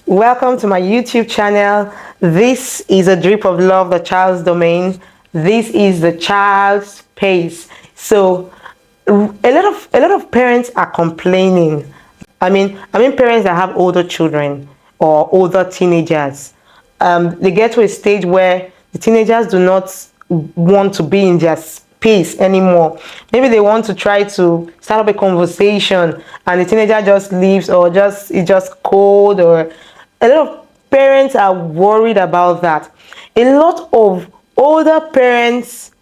Welcome to my YouTube channel. This is a drip of love, the child's domain. This is the child's space. So a lot of parents are complaining. I mean parents that have older children or older teenagers. They get to a stage where the teenagers do not want to be in their space anymore. Maybe they want to try to start up a conversation and the teenager just leaves, or it's just cold, or a lot of parents are worried about that. A lot of older parents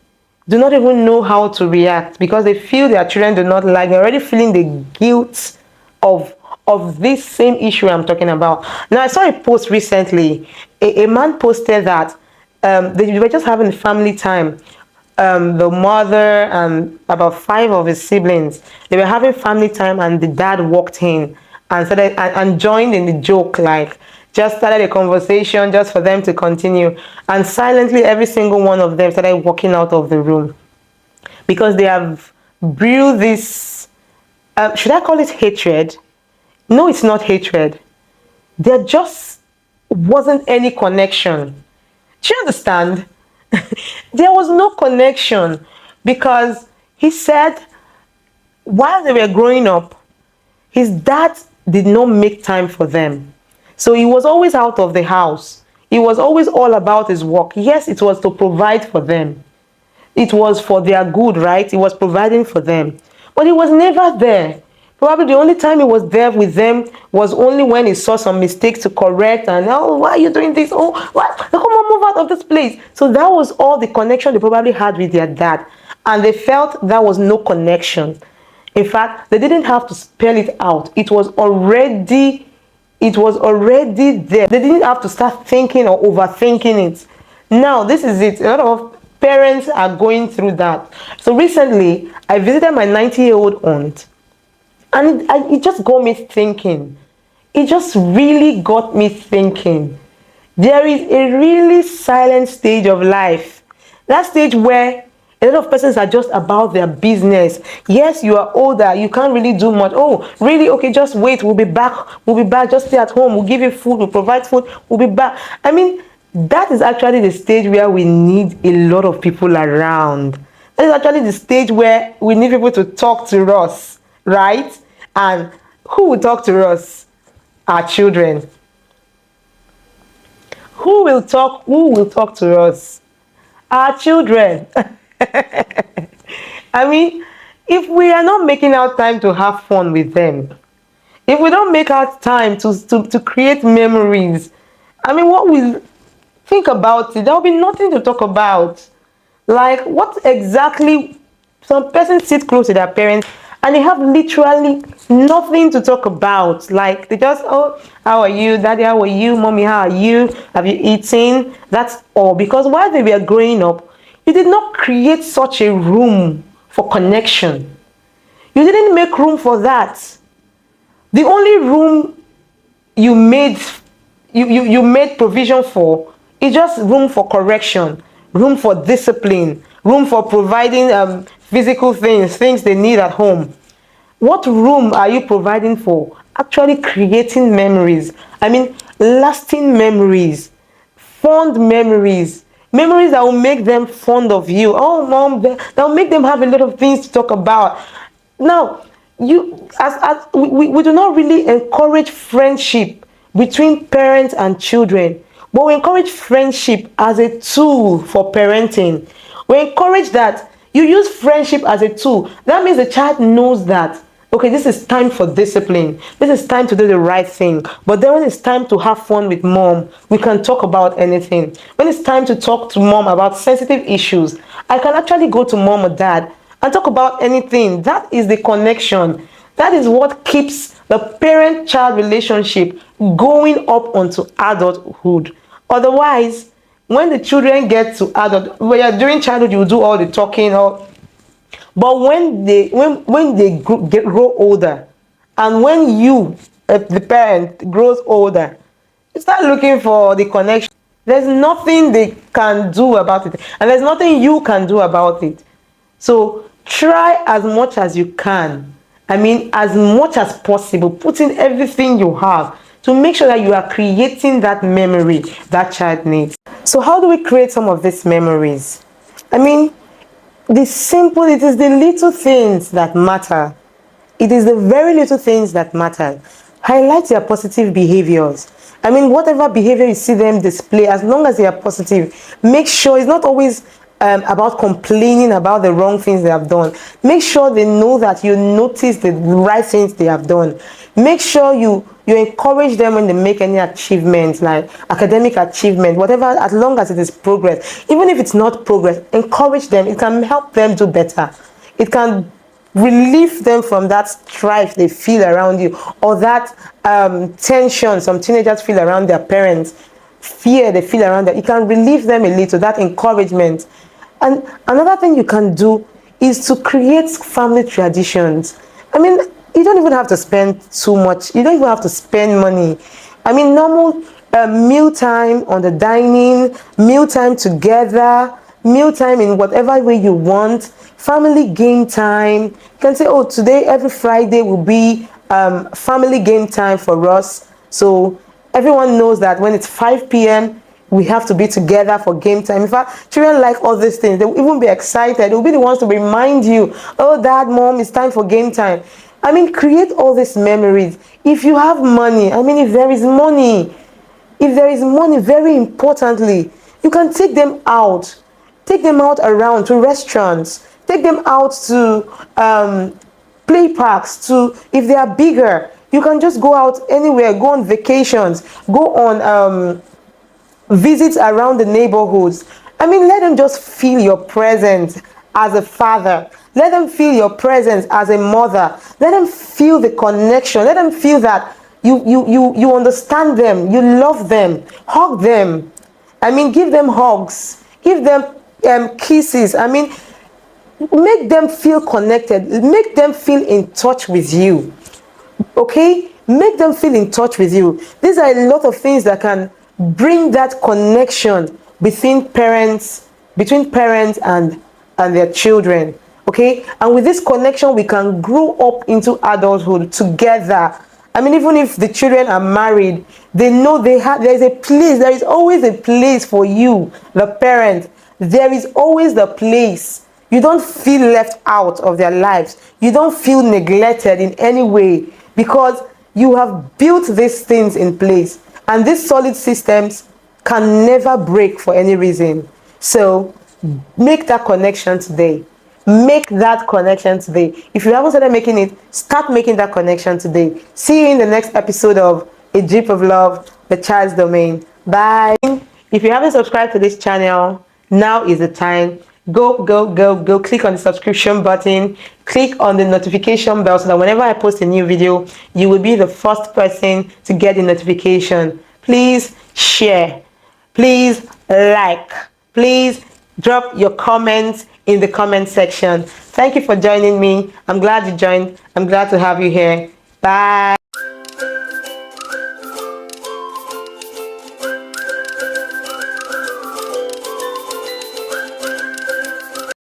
do not even know how to react because they feel their children do not like. They're already feeling the guilt of this same issue I'm talking about. Now, I saw a post recently. A man posted that they were just having family time. The mother and about five of his siblings, they were having family time, and the dad walked in and started and joined in the joke, like just started a conversation just for them to continue. And silently, every single one of them started walking out of the room because they have brewed this. Should I call it hatred? No, it's not hatred. There just wasn't any connection. Do you understand? There was no connection because he said while they were growing up, his dad did not make time for them. So he was always out of the house. He was always all about his work. Yes, it was to provide for them. It was for their good, right? He was providing for them. But he was never there. Probably the only time he was there with them was only when he saw some mistakes to correct, and oh, why are you doing this? Oh, what? Come on, move out of this place. So that was all the connection they probably had with their dad. And they felt there was no connection. In fact, they didn't have to spell it out. It was already there. They didn't have to start thinking or overthinking it. Now, this is it. A lot of parents are going through that. So recently, I visited my 90-year-old aunt. And it just got me thinking. It just really got me thinking. There is a really silent stage of life. That stage where a lot of persons are just about their business. Yes, you are older. You can't really do much. Oh, really? Okay, just wait. We'll be back. We'll be back. Just stay at home. We'll give you food. We'll provide food. We'll be back. I mean, that is actually the stage where we need a lot of people around. That is actually the stage where we need people to talk to us, right? And who will talk to us? Our children. Who will talk to us? Our children. I mean, if we are not making out time to have fun with them, if we don't make out time to create memories, I mean, what will think about it? There will be nothing to talk about. Like, what exactly? Some persons sit close to their parents and they have literally nothing to talk about. Like, they just, oh, how are you? Daddy, how are you? Mommy, how are you? Have you eaten? That's all. Because while they were growing up, you did not create such a room for connection. You didn't make room for that. The only room you made provision for is just room for correction, room for discipline, room for providing physical things they need at home. What room are you providing for? Actually creating memories. I mean, lasting memories, fond memories, memories that will make them fond of you. Oh, mom, that will make them have a lot of things to talk about. Now, we do not really encourage friendship between parents and children, but we encourage friendship as a tool for parenting. We encourage that you use friendship as a tool. That means the child knows that, okay, this is time for discipline. This is time to do the right thing. But then when it's time to have fun with mom, we can talk about anything. When it's time to talk to mom about sensitive issues, I can actually go to mom or dad and talk about anything. That is the connection. That is what keeps the parent-child relationship going up onto adulthood. Otherwise, when the children get to adult, when you're during childhood, you do all the talking, but when they grow older, and when you, the parent, grows older, you start looking for the connection. There's nothing they can do about it, and there's nothing you can do about it. So try as much as you can. I mean, as much as possible, put in everything you have to make sure that you are creating that memory that child needs. So how do we create some of these memories? I mean, it is the little things that matter. It is the very little things that matter. Highlight their positive behaviors. I mean, whatever behavior you see them display, as long as they are positive, make sure it's not always about complaining about the wrong things they have done. Make sure they know that you notice the right things they have done. Make sure you encourage them when they make any achievements, like academic achievement, whatever, as long as it is progress. Even if it's not progress, encourage them. It can help them do better. It can relieve them from that strife they feel around you, or that tension some teenagers feel around their parents, fear they feel around them. It can relieve them a little, that encouragement. And another thing you can do is to create family traditions. I mean, you don't even have to spend too much. You don't even have to spend money. I mean, normal meal time on the dining, meal time together, meal time in whatever way you want, family game time. You can say, oh, today, every Friday will be family game time for us. So everyone knows that when it's 5 p.m., we have to be together for game time. In fact, children like all these things. They will even be excited. They will be the ones to remind you, oh, dad, mom, it's time for game time. I mean, create all these memories. If you have money, I mean, if there is money, very importantly, you can take them out. Take them out around to restaurants. Take them out to play parks. If they are bigger, you can just go out anywhere, go on vacations, go on visits around the neighborhoods. I mean, let them just feel your presence as a father. Let them feel your presence as a mother. Let them feel the connection. Let them feel that you understand them, you love them. Hug them. I mean, give them hugs. Give them kisses. I mean, make them feel connected. Make them feel in touch with you. Okay? Make them feel in touch with you. These are a lot of things that can bring that connection between parents and their children. Okay? And with this connection, we can grow up into adulthood together. I mean, even if the children are married, they know there is always a place for you, the parent. There is always the place. You don't feel left out of their lives. You don't feel neglected in any way, because you have built these things in place. And these solid systems can never break for any reason. So make that connection today. Make that connection today. If you haven't started making it, start making that connection today. See you in the next episode of A Drip of Love, the Child's Domain. Bye. If you haven't subscribed to this channel, now is the time. Go click on the subscription button. Click on the notification bell so that whenever I post a new video, you will be the first person to get the notification. Please share. Please like. Please drop your comments in the comment section. Thank you for joining me. I'm glad you joined. I'm glad to have you here. Bye.